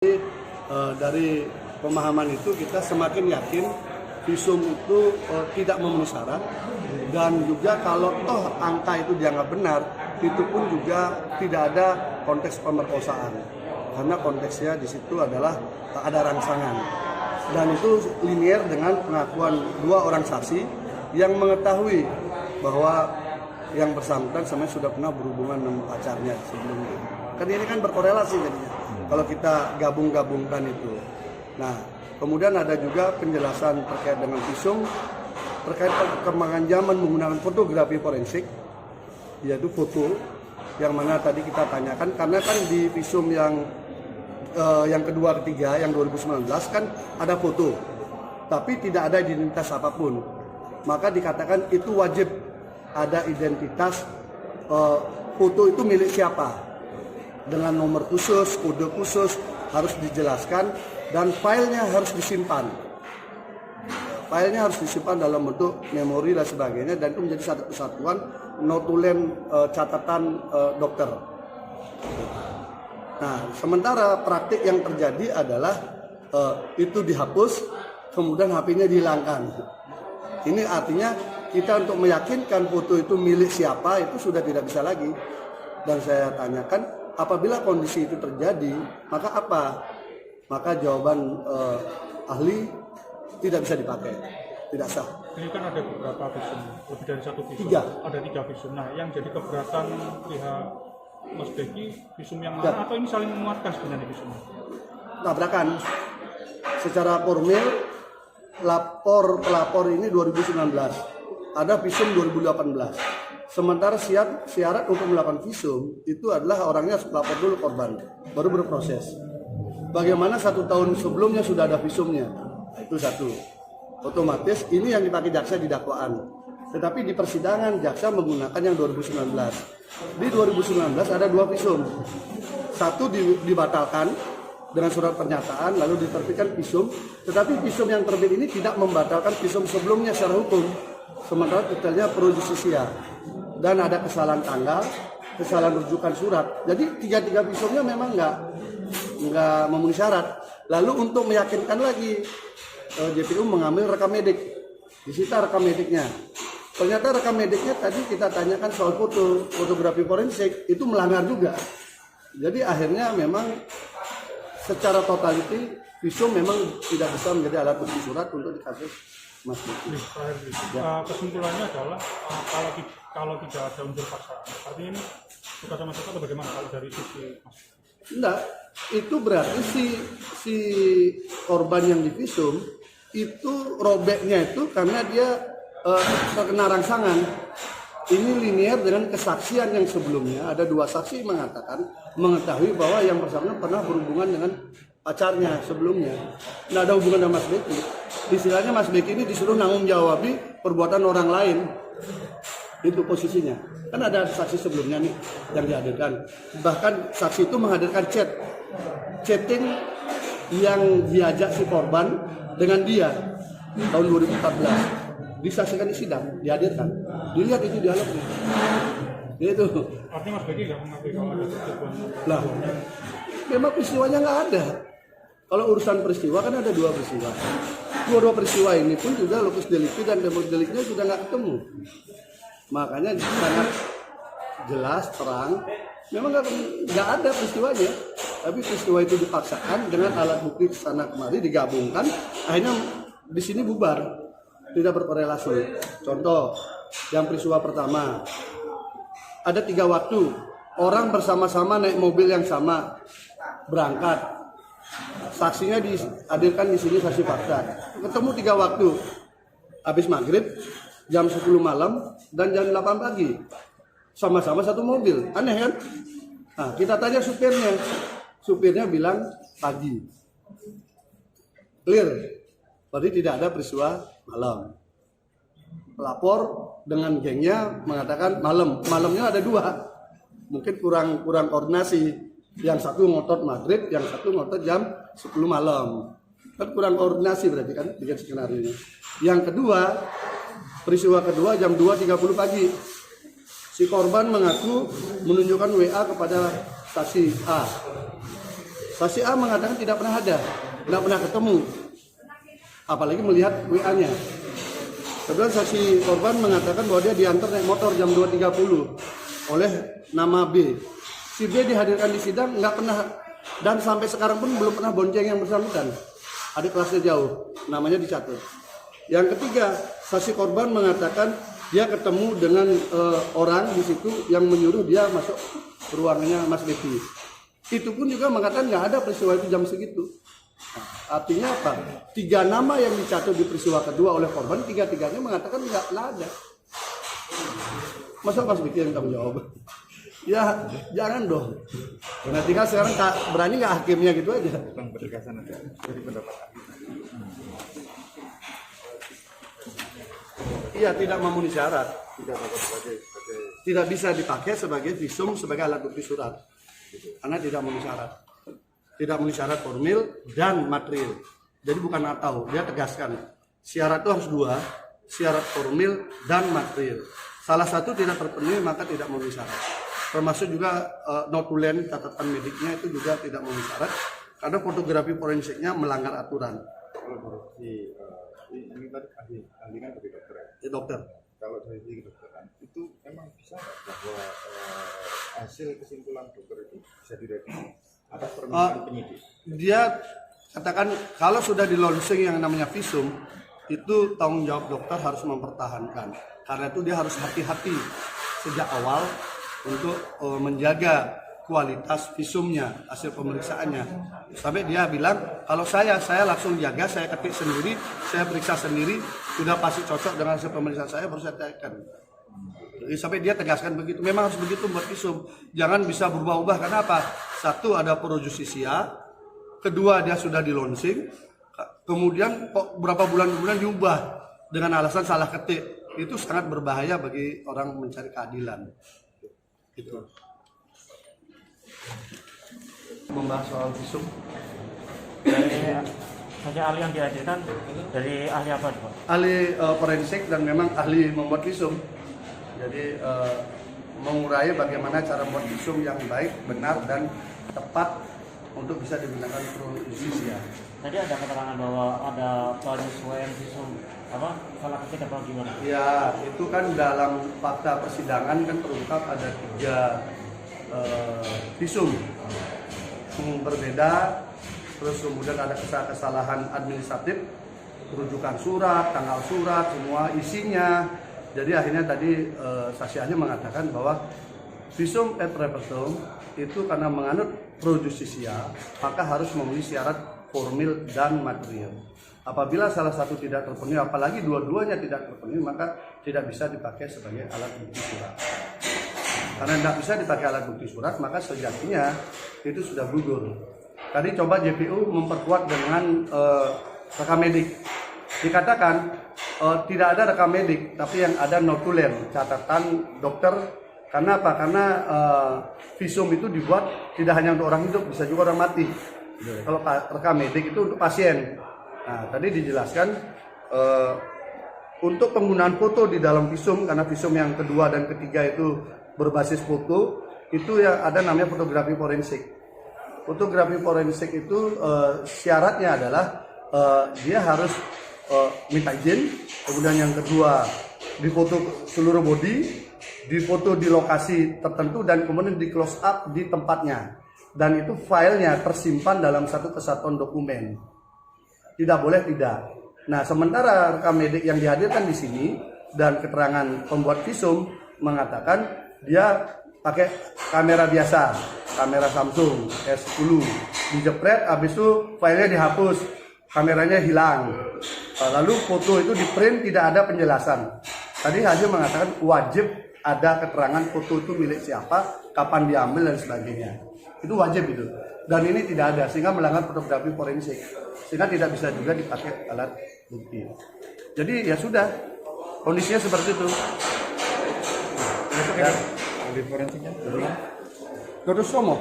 Dari pemahaman itu kita semakin yakin visum itu tidak memenuhi syarat, dan juga kalau toh angka itu dianggap benar, itu pun juga tidak ada konteks pemerkosaan, karena konteksnya di situ adalah ada rangsangan, dan itu linier dengan pengakuan dua orang saksi yang mengetahui bahwa yang bersangkutan sebenarnya sudah pernah berhubungan dengan pacarnya sebelumnya. Kan ini kan berkorelasi jadinya kalau kita gabung-gabungkan itu. Nah, kemudian ada juga penjelasan terkait dengan visum, terkait perkembangan zaman menggunakan fotografi forensik, yaitu foto, yang mana tadi kita tanyakan, karena kan di visum yang kedua ketiga, yang 2019 kan ada foto, tapi tidak ada identitas apapun. Maka dikatakan itu wajib ada identitas, foto itu milik siapa, dengan nomor khusus, kode khusus harus dijelaskan, dan filenya harus disimpan. Filenya harus disimpan dalam bentuk memori dan sebagainya, dan itu menjadi satu kesatuan notulen catatan dokter. Nah, sementara praktik yang terjadi adalah itu dihapus, kemudian HP-nya dihilangkan. Ini artinya kita untuk meyakinkan foto itu milik siapa itu sudah tidak bisa lagi. Dan saya tanyakan, apabila kondisi itu terjadi, maka apa? Maka jawaban ahli tidak bisa dipakai, tidak sah. Ini kan ada beberapa visum, lebih dari satu visum. Ada 3 visum. Nah, yang jadi keberatan pihak Mas Beki, visum yang mana? Atau ini saling menguatkan sebenarnya visumnya? Tabrakan. Secara formil, pelapor ini 2019, ada visum 2018. Sementara syarat untuk melakukan visum itu adalah orangnya harus melapor dulu korban, baru berproses. Bagaimana 1 tahun sebelumnya sudah ada visumnya? Itu satu. Otomatis ini yang dipakai jaksa di dakwaan. Tetapi di persidangan jaksa menggunakan yang 2019. Di 2019 ada 2 visum. Satu dibatalkan dengan surat pernyataan, lalu diterbitkan visum. Tetapi visum yang terbit ini tidak membatalkan visum sebelumnya secara hukum. Sementara detailnya pro justisia. Dan ada kesalahan tanggal, kesalahan rujukan surat. Jadi 3 visumnya memang nggak memenuhi syarat. Lalu untuk meyakinkan lagi, JPU mengambil rekam medik, disita rekam mediknya. Ternyata rekam mediknya tadi kita tanyakan soal fotografi forensik itu melanggar juga. Jadi akhirnya memang secara totality visum memang tidak bisa menjadi alat bukti surat untuk dikasus Mas Beki. Kesimpulannya adalah kalau tidak ada unsur paksaan, artinya ini suka sama suka atau bagaimana kalau dari sisi Mas? Enggak, itu berarti si korban yang divisum itu robeknya itu karena dia terkena rangsangan. Ini linier dengan kesaksian yang sebelumnya. Ada 2 saksi mengatakan mengetahui bahwa yang bersangkutan pernah berhubungan dengan pacarnya sebelumnya. Nggak ada hubungan dengan Mas Beki. Istilahnya Mas Beki ini disuruh nanggung jawabi perbuatan orang lain. Itu posisinya. Kan ada saksi sebelumnya nih yang dihadirkan. Bahkan saksi itu menghadirkan chatting yang diajak si korban dengan dia tahun 2014. Disaksikan di sidang, dihadirkan. Dilihat itu dialognya. Itu. Artinya Mas Beki nggak mengakui kalau ada persetujuan. Lah, memang peristiwanya nggak ada. Kalau urusan peristiwa kan ada 2 peristiwa. Dua peristiwa ini pun juga lokus delikti dan demo deliknya sudah nggak ketemu. Makanya sangat jelas, terang. Memang nggak ada peristiwanya. Tapi peristiwa itu dipaksakan dengan alat bukti kesana kemari digabungkan. Akhirnya di sini bubar. Tidak berkorelasi. Contoh, yang peristiwa pertama, ada 3 waktu, orang bersama-sama naik mobil yang sama, berangkat. Saksinya dihadirkan di sini saksi fakta. Ketemu 3 waktu, habis maghrib, jam 10 malam, dan jam 8 pagi. Sama-sama satu mobil, aneh kan? Nah, kita tanya supirnya. Supirnya bilang pagi. Clear. Berarti tidak ada peristiwa malam. Pelapor dengan gengnya mengatakan malam. Malamnya ada 2. Mungkin kurang koordinasi. Yang satu ngotot maghrib, yang satu ngotot jam 10 malam. Kan kurang koordinasi berarti kan bikin skenario ini. Yang kedua, peristiwa kedua jam 2.30 pagi. Si korban mengaku menunjukkan WA kepada saksi A. Saksi A mengatakan tidak pernah ada, tidak pernah ketemu, apalagi melihat WA-nya. Kemudian saksi korban mengatakan bahwa dia diantar naik motor jam 2.30 oleh nama B. Si B dihadirkan di sidang nggak pernah, dan sampai sekarang pun belum pernah bonceng yang bersangkutan. Adik kelasnya jauh, namanya dicatat. Yang ketiga, saksi korban mengatakan dia ketemu dengan orang di situ yang menyuruh dia masuk ke ruangannya Mas Devi. Itu pun juga mengatakan nggak ada peristiwa itu jam segitu. Artinya apa? 3 nama yang dicatat di peristiwa kedua oleh korban, 3-tiganya mengatakan nggak ada. Masa Mas Devi yang tanggung jawab? Ya jangan dong. Nah tinggal sekarang berani nggak hakimnya gitu aja. Tentang penegasan aja dari pendapat Iya, tidak memenuhi syarat. Tidak bisa dipakai sebagai visum sebagai alat bukti surat. Karena tidak memenuhi syarat. Tidak memenuhi syarat formil dan material. Jadi bukan atau, dia tegaskan. Syarat itu harus 2, syarat formil dan material. Salah satu tidak terpenuhi maka tidak memenuhi syarat. Termasuk juga notulen catatan mediknya itu juga tidak memenuhi syarat karena fotografi forensiknya melanggar aturan. Ini tadi ahli kan dari dokter ya? Ya, dokter. Kalau dari segi kedokteran itu emang bisa nggak bahwa hasil kesimpulan dokter itu bisa direvisi atas permintaan penyidik? Dia katakan kalau sudah di launching yang namanya visum itu tanggung jawab dokter harus mempertahankan. Karena itu dia harus hati-hati sejak awal untuk menjaga kualitas visumnya, hasil pemeriksaannya. Sampai dia bilang, kalau saya langsung jaga, saya ketik sendiri, saya periksa sendiri, sudah pasti cocok dengan hasil pemeriksaan saya, baru saya tekan. Sampai dia tegaskan begitu, memang harus begitu buat visum. Jangan bisa berubah-ubah, karena apa? Satu, ada pro justisia, kedua, dia sudah di launching, kemudian kok berapa bulan kemudian diubah dengan alasan salah ketik. Itu sangat berbahaya bagi orang mencari keadilan. Gitu. Membahas soal visum dari saja ahli yang dihadirkan dari ahli apa Pak? Ahli forensik dan memang ahli membuat visum. Jadi mengurai bagaimana cara membuat visum yang baik, benar dan tepat untuk bisa digunakan pro justisia. Tadi ada keterangan bahwa ada penyesuaian visum apa salah ketik apa gimana? Ya itu kan dalam fakta persidangan kan terungkap ada 3 visum berbeda, terus kemudian ada kesalahan administratif, rujukan surat, tanggal surat, semua isinya. Jadi akhirnya tadi saksi ahli mengatakan bahwa visum et repertum itu karena menganut pro justisia maka harus memenuhi syarat formil dan material. Apabila salah satu tidak terpenuhi, apalagi dua-duanya tidak terpenuhi, maka tidak bisa dipakai sebagai alat bukti surat. Karena tidak bisa dipakai alat bukti surat, maka sejatinya itu sudah gugur. Tadi coba JPU memperkuat dengan rekam medik. Dikatakan tidak ada rekam medik, tapi yang ada notulen, catatan dokter. Karena apa? Karena visum itu dibuat tidak hanya untuk orang hidup, bisa juga orang mati. Kalau rekam medik itu untuk pasien. Nah, tadi dijelaskan untuk penggunaan foto di dalam visum, karena visum yang kedua dan ketiga itu berbasis foto, itu yang ada namanya fotografi forensik. Fotografi forensik itu syaratnya adalah dia harus minta izin, kemudian yang kedua difoto seluruh body, difoto di lokasi tertentu dan kemudian di close up di tempatnya. Dan itu filenya tersimpan dalam satu kesatuan dokumen. Tidak boleh tidak. Nah, sementara rekam medik yang dihadirkan di sini dan keterangan pembuat visum mengatakan dia pakai kamera biasa, kamera Samsung S10, dijepret, habis itu filenya dihapus, kameranya hilang. Lalu foto itu di print, tidak ada penjelasan. Tadi Haji mengatakan wajib ada keterangan foto itu milik siapa, kapan diambil dan sebagainya. Itu wajib itu. Dan ini tidak ada, sehingga melanggar fotografi forensik. Sehingga tidak bisa juga dipakai alat bukti. Jadi ya sudah, kondisinya seperti itu. Ya, ahli forensiknya dulu. Terus Somo?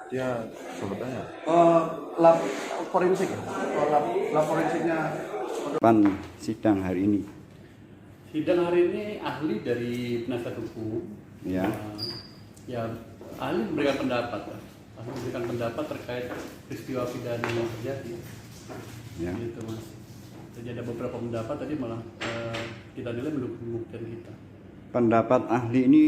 Dia sebutannya. Lab forensik. Lab forensiknya. Kapan sidang hari ini? Sidang hari ini ahli dari penasihat hukum. Ya. Ya ahli memberikan pendapat lah. memberikan pendapat terkait peristiwa pidana yang terjadi. Ya. Gitu Mas. Jadi ada beberapa pendapat tadi malah kita nilai mendukung pembuktian kita Pendapat ahli ini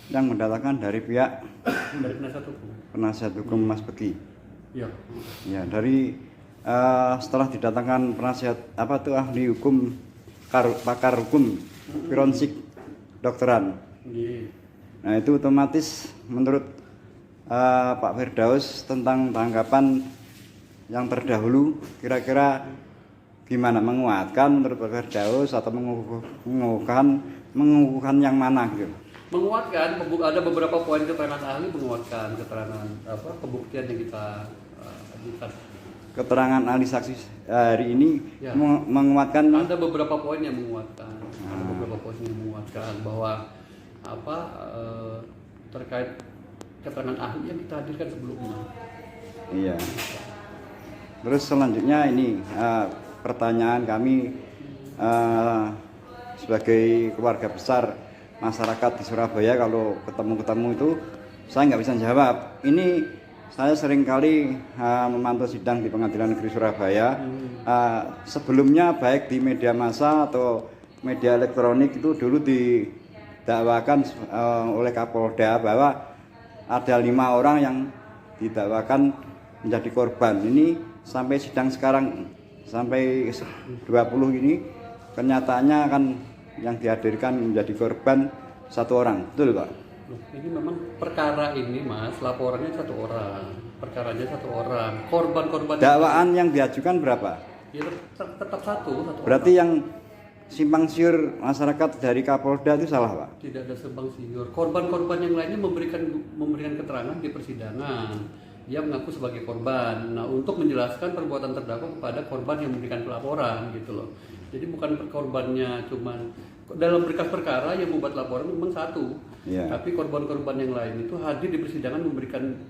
yang mendatangkan dari pihak dari penasihat hukum. penasihat hukum Mas Begi. Ya. Ya, dari setelah didatangkan penasihat apa tuh ahli hukum pakar hukum forensik dokteran. Iya. Nah, itu otomatis menurut Pak Firdaus tentang tanggapan yang terdahulu kira-kira gimana, menguatkan menurut Pak Firdaus atau mengukuhkan yang mana gitu? Menguatkan, ada beberapa poin keterangan ahli menguatkan keterangan pembuktian yang kita ajukan. Keterangan ahli saksi hari ini Ya. menguatkan. Ada beberapa poin yang menguatkan, ada beberapa poin yang menguatkan bahwa terkait keterangan ahli yang kita hadirkan sebelumnya. Iya. Terus selanjutnya ini pertanyaan kami sebagai keluarga besar masyarakat di Surabaya, kalau ketemu itu saya nggak bisa jawab. Ini saya seringkali memantau sidang di Pengadilan Negeri Surabaya. Sebelumnya baik di media massa atau media elektronik itu dulu didakwakan oleh Kapolda bahwa ada 5 orang yang didakwakan menjadi korban. Ini sampai sidang sekarang sampai 20 ini kenyataannya kan yang dihadirkan menjadi korban 1 orang, betul Pak? Loh, ini memang perkara ini Mas, laporannya 1 orang, perkaranya 1 orang, korban-korban Dakwaan yang diajukan berapa? ya tetap satu Berarti orang. yang simpang siur masyarakat dari Kapolda itu salah Pak? Tidak ada sebang siur. Korban-korban yang lainnya memberikan keterangan di persidangan. Dia mengaku sebagai korban. Nah, untuk menjelaskan perbuatan terdakwa kepada korban yang memberikan pelaporan gitu loh. Jadi bukan korbannya cuman dalam berkas perkara yang membuat laporan memang 1. Iya. Tapi korban-korban yang lain itu hadir di persidangan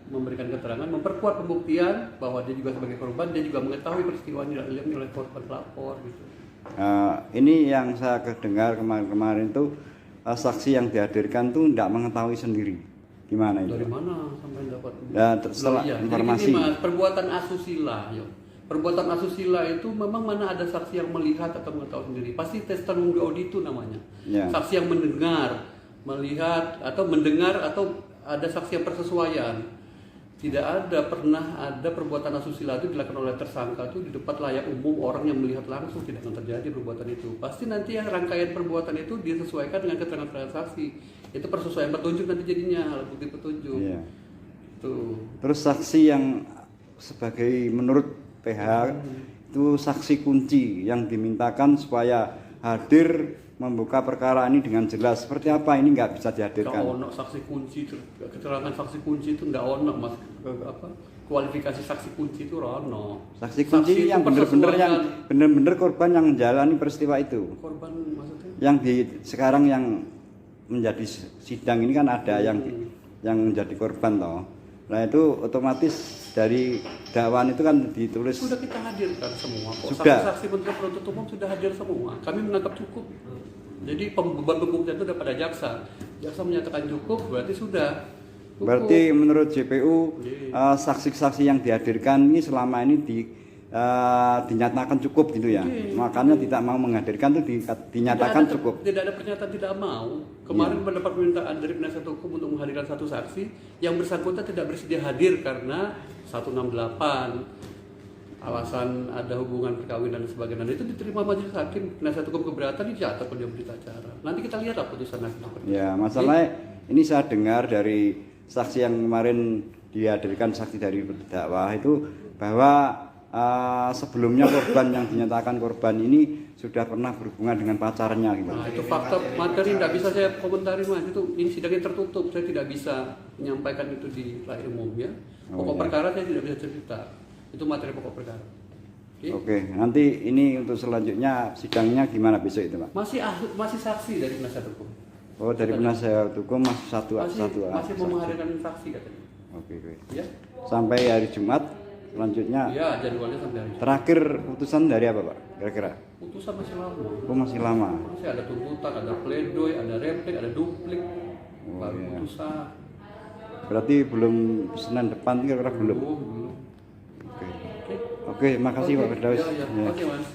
memberikan keterangan, memperkuat pembuktian bahwa dia juga sebagai korban, dia juga mengetahui peristiwa yang dialami oleh korban pelapor gitu. Ini yang saya dengar kemarin itu saksi yang dihadirkan tuh tidak mengetahui sendiri. Gimana itu? Dari mana sampai dapat? Setelah Iya. informasi. Jadi gini, Mas, perbuatan asusila, yo. Perbuatan asusila itu memang mana ada saksi yang melihat atau mengetahui sendiri. Pasti testimoni auditu namanya. Ya. Saksi yang mendengar, melihat atau mendengar atau ada saksi yang persesuaian. Tidak pernah ada perbuatan asusila itu dilakukan oleh tersangka itu di depan layak umum, orang yang melihat langsung, tidak akan terjadi perbuatan itu. Pasti nanti yang rangkaian perbuatan itu disesuaikan dengan keterangan saksi. Itu persesuaian petunjuk nanti jadinya, alat bukti petunjuk. Iya. Tuh. Terus saksi yang sebagai menurut PH itu saksi kunci yang dimintakan supaya hadir membuka perkara ini dengan jelas. Seperti apa ini nggak bisa dihadirkan? Nggak ono saksi kunci, keterangan saksi kunci itu nggak ono Mas. Kualifikasi saksi kunci itu ono. Saksi kunci itu yang bener-bener korban yang menjalani peristiwa itu. Korban maksudnya? Yang sekarang yang menjadi sidang ini kan ada yang menjadi korban toh. Nah itu otomatis dari dakwaan itu kan ditulis. Sudah kita hadirkan semua kok. Sudah. Saksi-saksi penuntut umum sudah hadir semua. Kami menganggap cukup. Jadi beban pembuktian itu ada pada jaksa. Jaksa menyatakan cukup, berarti sudah. Cukup. Berarti menurut JPU Iya. saksi-saksi yang dihadirkan ini selama ini dinyatakan cukup gitu ya. Iya. Makanya tidak mau menghadirkan itu dinyatakan cukup. Tidak ada pernyataan tidak mau. Kemarin mendapat permintaan dari penasihat hukum untuk menghadirkan 1 saksi yang bersangkutan tidak bersedia hadir karena 168 alasan ada hubungan perkawinan dan sebagainya. Itu diterima majelis hakim, penasihat hukum keberatan dicatat pada berita acara. Nanti kita lihatlah putusan hakim. Ya, masalahnya ini saya dengar dari saksi yang kemarin dihadirkan, saksi dari terdakwa itu bahwa sebelumnya korban yang dinyatakan korban ini sudah pernah berhubungan dengan pacarnya gitu. Nah, itu fakta materi tidak bisa saya komentari Mas. Itu ini sidangnya tertutup, saya tidak bisa menyampaikan itu di layar umum ya. Pokok perkara saya tidak bisa cerita. Itu materi pokok perkara. Oke, nanti ini untuk selanjutnya sidangnya gimana besok itu Pak? Masih saksi dari penasihat hukum. Oh, dari penasihat hukum masih satu. Masih mau menghadirkan saksi katanya. Oke. Ya. Sampai hari Jumat selanjutnya. Iya, jadwalnya sampai hari Jumat. Terakhir putusan dari apa Pak? Kira-kira? Putusan masih lama. Oh, masih lama. Masih ada tuntutan, ada pledoi, ada replik, ada duplik, Oh, baru iya. putusan. Berarti belum Senin depan kira-kira belum. Belum. Oke, makasih Pak Firdaus. Ya, ya. Ya. Oke, Mas.